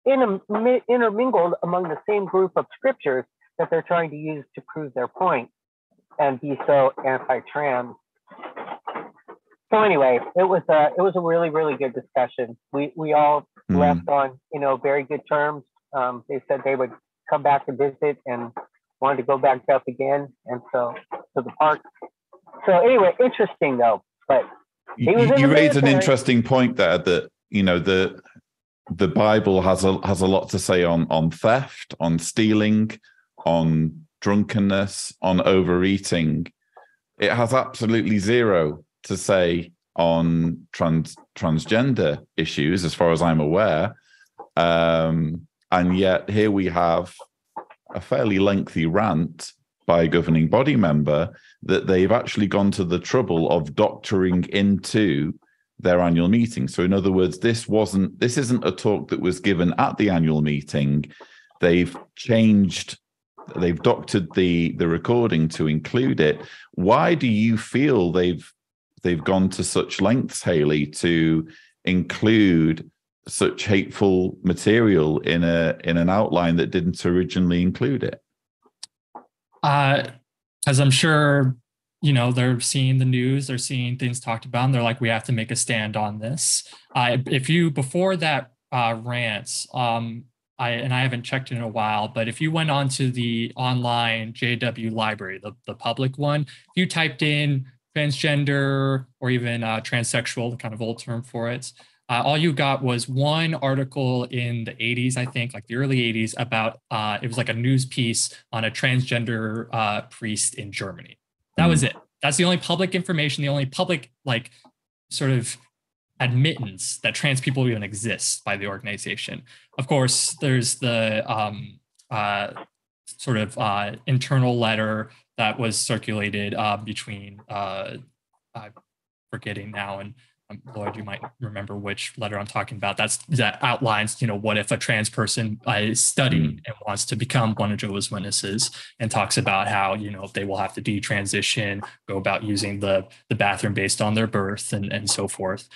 intermingled among the same group of scriptures that they're trying to use to prove their point and be so anti-trans. So anyway, it was a really, really good discussion. We all left on very good terms. They said they would come back and visit and wanted to go back up again, and so to the park. So anyway, interesting though. But you raised an interesting point there that the Bible has a lot to say on theft, on stealing, on drunkenness, on overeating. It has absolutely zero to say on transgender issues, as far as I'm aware. And yet here we have a fairly lengthy rant by a governing body member that they've actually gone to the trouble of doctoring into their annual meeting. So in other words, this isn't a talk that was given at the annual meeting. They've doctored the recording to include it. Why do you feel they've gone to such lengths, Hayley, to include such hateful material in an outline that didn't originally include it? Because I'm sure, they're seeing the news, they're seeing things talked about, and they're like, we have to make a stand on this. Before that rant, I haven't checked in a while, but if you went onto the online JW library, the public one, if you typed in transgender or even transsexual, the kind of old term for it, all you got was one article in the 80s, I think, like the early 80s, about it was like a news piece on a transgender priest in Germany. That was it. That's the only public information, the only public sort of admittance that trans people even exist by the organization. Of course, there's the sort of internal letter that was circulated between I'm forgetting now, and Lloyd, you might remember which letter I'm talking about. That outlines, what if a trans person is studying and wants to become one of Jehovah's Witnesses, and talks about how, they will have to detransition, go about using the bathroom based on their birth and so forth,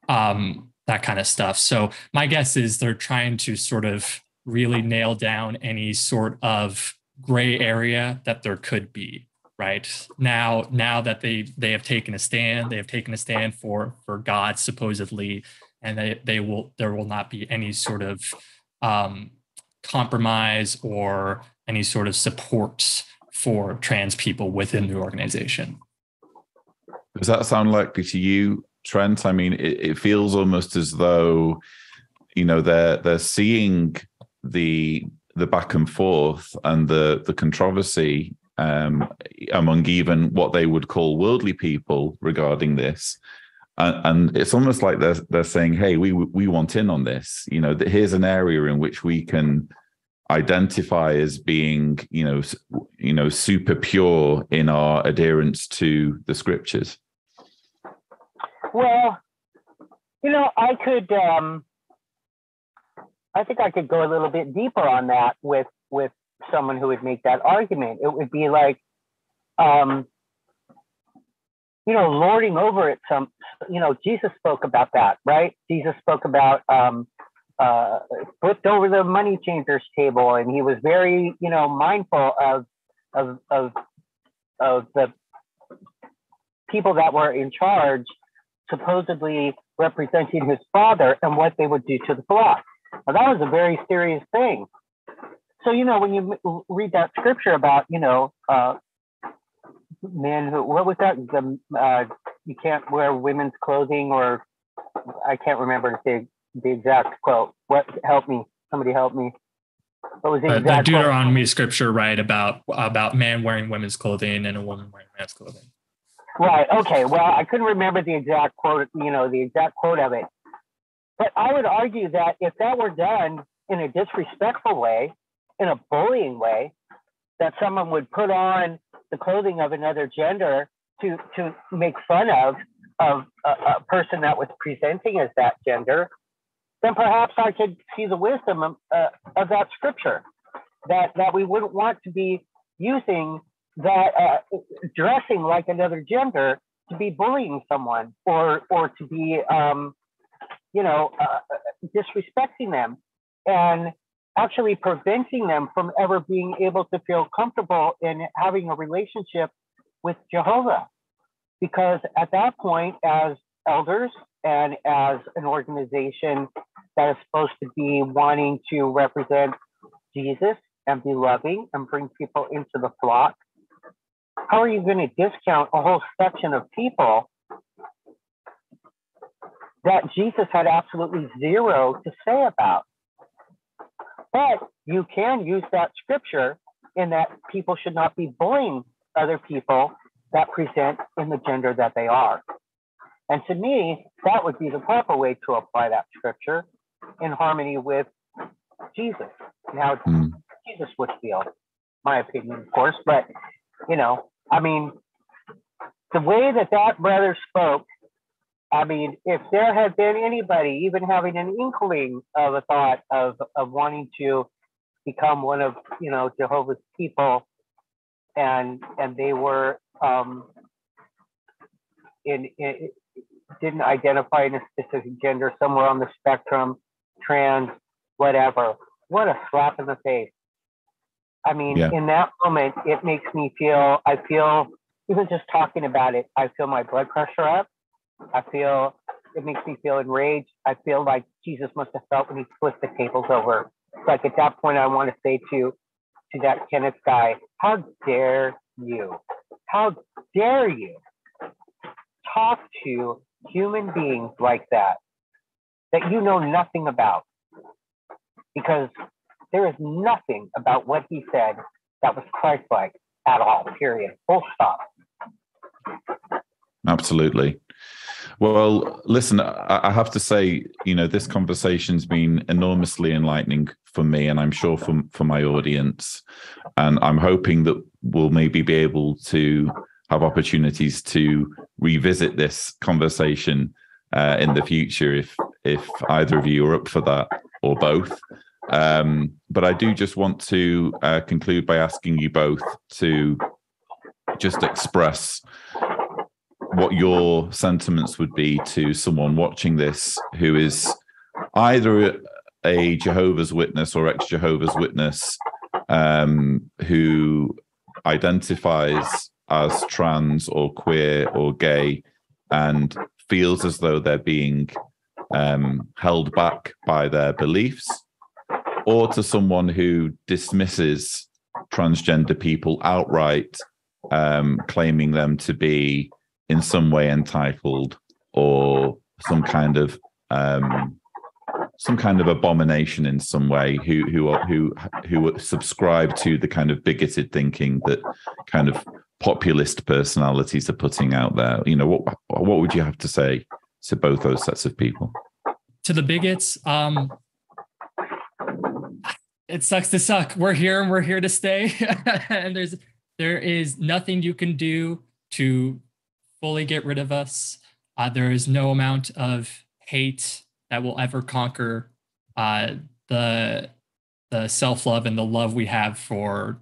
that kind of stuff. So my guess is they're trying to sort of really nail down any sort of gray area that there could be. Right now that they have taken a stand, for God supposedly, and there will not be any sort of compromise or any sort of support for trans people within the organization. Does that sound likely to you, Trent? I mean, it feels almost as though they're seeing the back and forth and the controversy among even what they would call worldly people regarding this, and it's almost like they're saying, "Hey, we want in on this. Here's an area in which we can identify as being, super pure in our adherence to the scriptures." Well, I could. I think I could go a little bit deeper on that with someone who would make that argument. It would be like, lording over it. Jesus spoke about that, right? Jesus spoke about flipped over the money changers table, and he was very, mindful of the people that were in charge, supposedly representing his father, and what they would do to the flock. Now, that was a very serious thing. So, when you read that scripture about, men who, what was that? You can't wear women's clothing, or I can't remember the exact quote. Help me. Somebody help me. What was the exact the Deuteronomy scripture, right? About man wearing women's clothing and a woman wearing man's clothing. Right. Okay. Well, I couldn't remember the exact quote, the exact quote of it. But I would argue that if that were done in a disrespectful way, in a bullying way, that someone would put on the clothing of another gender to make fun of a person that was presenting as that gender, then perhaps I could see the wisdom of that scripture, that we wouldn't want to be using that dressing like another gender to be bullying someone, or to be disrespecting them, and actually preventing them from ever being able to feel comfortable in having a relationship with Jehovah. Because at that point, as elders and as an organization that is supposed to be wanting to represent Jesus and be loving and bring people into the flock, how are you going to discount a whole section of people that Jesus had absolutely zero to say about? But you can use that scripture in that people should not be bullying other people that present in the gender that they are. And to me, that would be the proper way to apply that scripture in harmony with Jesus and how Jesus would feel. My opinion, of course. But, the way that brother spoke, if there had been anybody even having an inkling of a thought of wanting to become one of, Jehovah's people, and they were didn't identify in a specific gender, somewhere on the spectrum, trans, whatever, what a slap in the face. In that moment, it makes me feel, even just talking about it, I feel my blood pressure up. It makes me feel enraged. I feel like Jesus must have felt when he flipped the tables over. Like at that point, I want to say to that Kenneth guy, how dare you? How dare you talk to human beings like that you know nothing about? Because there is nothing about what he said that was Christ-like at all, period. Full stop. Absolutely. Well, listen, I have to say, this conversation's been enormously enlightening for me, and I'm sure for my audience. And I'm hoping that we'll maybe be able to have opportunities to revisit this conversation in the future, if either of you are up for that, or both. But I do just want to conclude by asking you both to just express what your sentiments would be to someone watching this who is either a Jehovah's Witness or ex-Jehovah's Witness, who identifies as trans or queer or gay and feels as though they're being held back by their beliefs, or to someone who dismisses transgender people outright, claiming them to be in some way entitled or some kind of abomination in some way, who subscribe to the kind of bigoted thinking that kind of populist personalities are putting out there. What would you have to say to both those sets of people? To the bigots, it sucks to suck. We're here and we're here to stay. And there is nothing you can do to fully get rid of us. There is no amount of hate that will ever conquer the self-love and the love we have for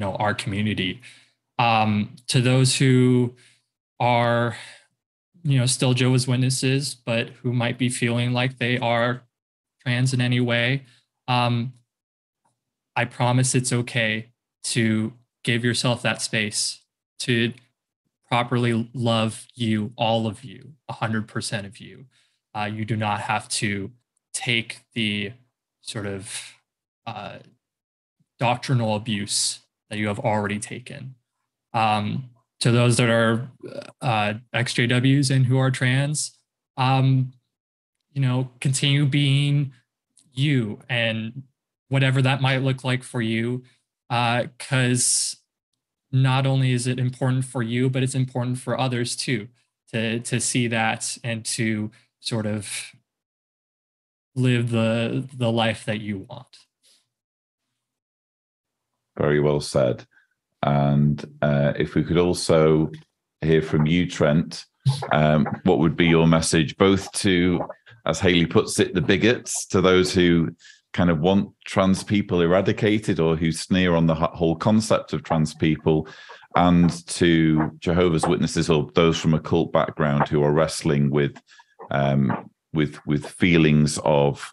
our community. To those who are, still Jehovah's Witnesses, but who might be feeling like they are trans in any way, I promise it's okay to give yourself that space to properly love you, all of you, 100% of you. You do not have to take the sort of doctrinal abuse that you have already taken. To those that are ex-JWs and who are trans, continue being you and whatever that might look like for you, because not only is it important for you, but it's important for others too, to see that and to sort of live the life that you want. Very well said. And if we could also hear from you, Trent, what would be your message, both to, as Hayley puts it, the bigots, to those who kind of want trans people eradicated or who sneer on the whole concept of trans people, and to Jehovah's Witnesses or those from a cult background who are wrestling with feelings of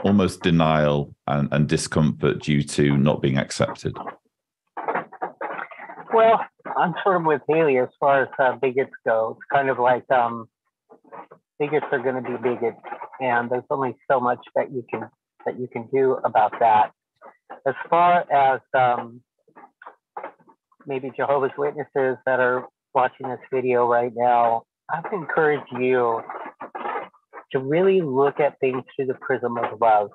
almost denial and discomfort due to not being accepted? Well, I'm sort of with Hayley as far as bigots go. It's kind of like bigots are going to be bigots, and there's only so much that you can do about that. As far as maybe Jehovah's Witnesses that are watching this video right now, I would encourage you to really look at things through the prism of love.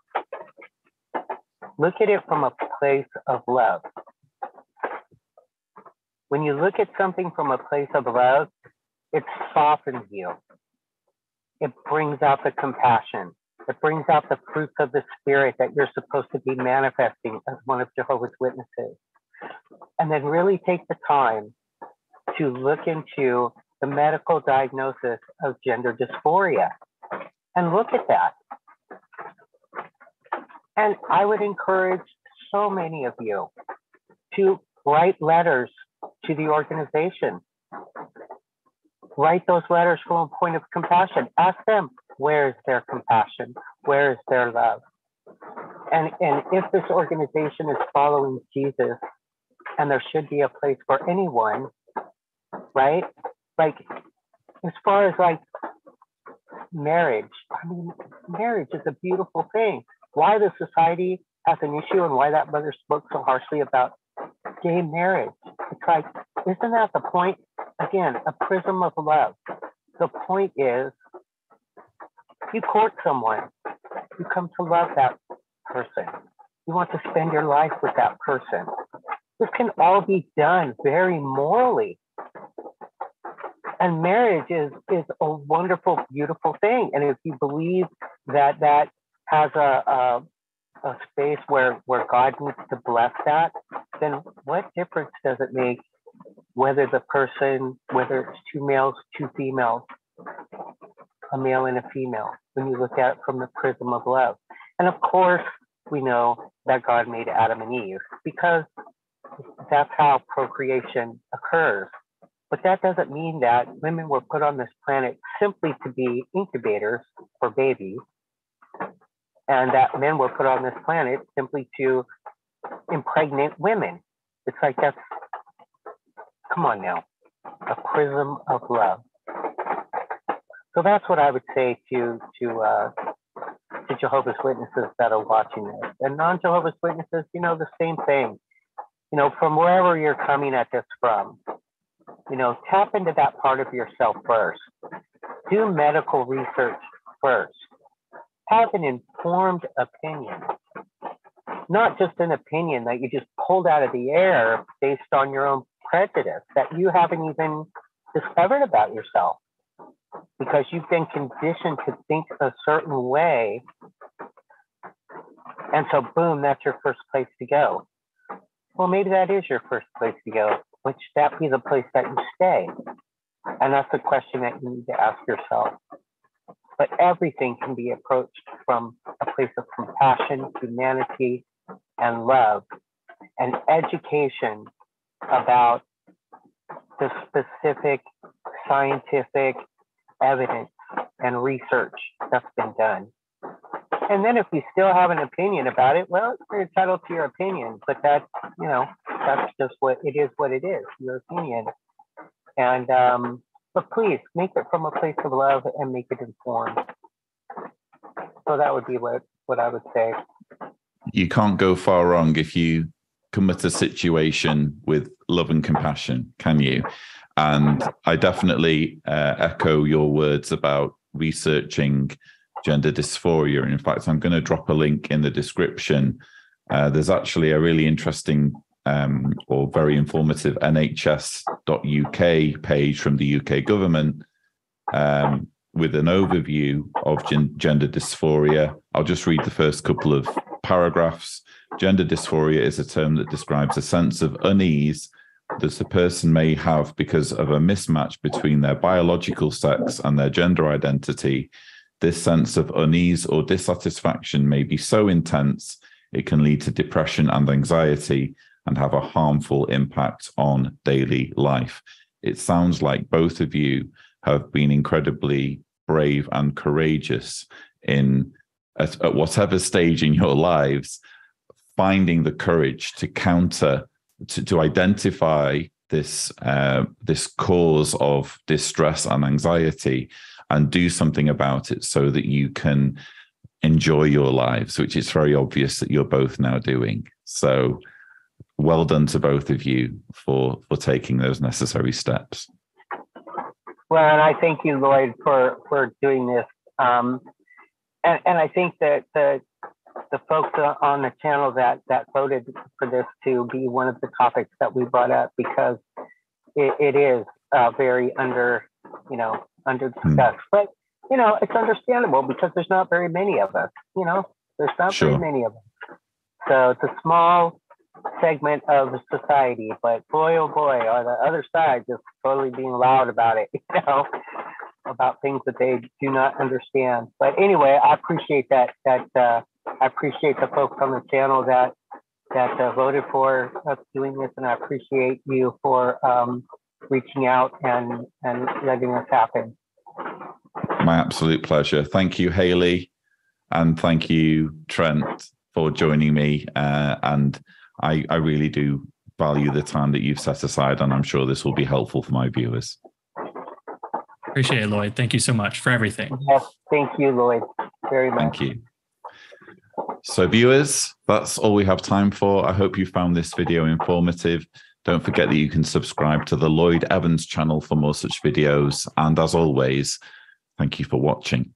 Look at it from a place of love. When you look at something from a place of love, it softens you. It brings out the compassion. It brings out the fruits of the Spirit that you're supposed to be manifesting as one of Jehovah's Witnesses. And then really take the time to look into the medical diagnosis of gender dysphoria and look at that. And I would encourage so many of you to write letters to the organization. Write those letters from a point of compassion. Ask them, where is their compassion? Where is their love? And if this organization is following Jesus, and there should be a place for anyone, right? Like, as far as like marriage, I mean, marriage is a beautiful thing. Why the society has an issue and why that brother spoke so harshly about gay marriage. It's like, isn't that the point? Again, a prism of love. The point is, you court someone, you come to love that person. You want to spend your life with that person. This can all be done very morally. And marriage is a wonderful, beautiful thing. And if you believe that that has a space where God needs to bless that, then what difference does it make whether the person, whether it's two males, two females, a male and a female, when you look at it from the prism of love? And of course, we know that God made Adam and Eve because that's how procreation occurs. But that doesn't mean that women were put on this planet simply to be incubators for babies, and that men were put on this planet simply to impregnate women. It's like, that's, come on now, a prism of love. So that's what I would say to Jehovah's Witnesses that are watching this. And non-Jehovah's Witnesses, the same thing. From wherever you're coming at this from, tap into that part of yourself first. Do medical research first. Have an informed opinion, not just an opinion that you just pulled out of the air based on your own prejudice that you haven't even discovered about yourself because you've been conditioned to think a certain way. And so, boom, that's your first place to go. Well, maybe that is your first place to go. Which that be the place that you stay? And that's the question that you need to ask yourself. But everything can be approached from a place of compassion, humanity, and love, and education about the specific scientific evidence and research that's been done. And then if you still have an opinion about it, well, you're entitled to your opinion, but that's, that's just what it is, your opinion. And, but please make it from a place of love and make it informed. So that would be what I would say. You can't go far wrong if you come at a situation with love and compassion, can you? And I definitely echo your words about researching gender dysphoria. And in fact, I'm going to drop a link in the description. There's actually a really interesting or very informative NHS.UK page from the UK government with an overview of gender dysphoria. I'll just read the first couple of paragraphs. Gender dysphoria is a term that describes a sense of unease that a person may have because of a mismatch between their biological sex and their gender identity. This sense of unease or dissatisfaction may be so intense it can lead to depression and anxiety and have a harmful impact on daily life. It sounds like both of you have been incredibly brave and courageous in, at whatever stage in your lives, finding the courage to counter, to identify this cause of distress and anxiety and do something about it so that you can enjoy your lives, which is very obvious that you're both now doing. So well done to both of you for taking those necessary steps. Well, and I thank you, Lloyd, for doing this. And I think that the folks on the channel that voted for this to be one of the topics that we brought up, because it is very under-discussed. But, it's understandable because there's not very many of us, there's not very many of us. So it's a small segment of society, but boy, oh boy, are the other side just totally being loud about it, about things that they do not understand. But anyway, I appreciate that I appreciate the folks on the channel that voted for us doing this, and I appreciate you for reaching out and letting us happen. My absolute pleasure. Thank you, Hayley, and thank you, Trent, for joining me. And I really do value the time that you've set aside, and I'm sure this will be helpful for my viewers. Appreciate it, Lloyd. Thank you so much for everything. Yes, thank you, Lloyd, very much. Thank you. So viewers, that's all we have time for. I hope you found this video informative. Don't forget that you can subscribe to the Lloyd Evans channel for more such videos. And as always, thank you for watching.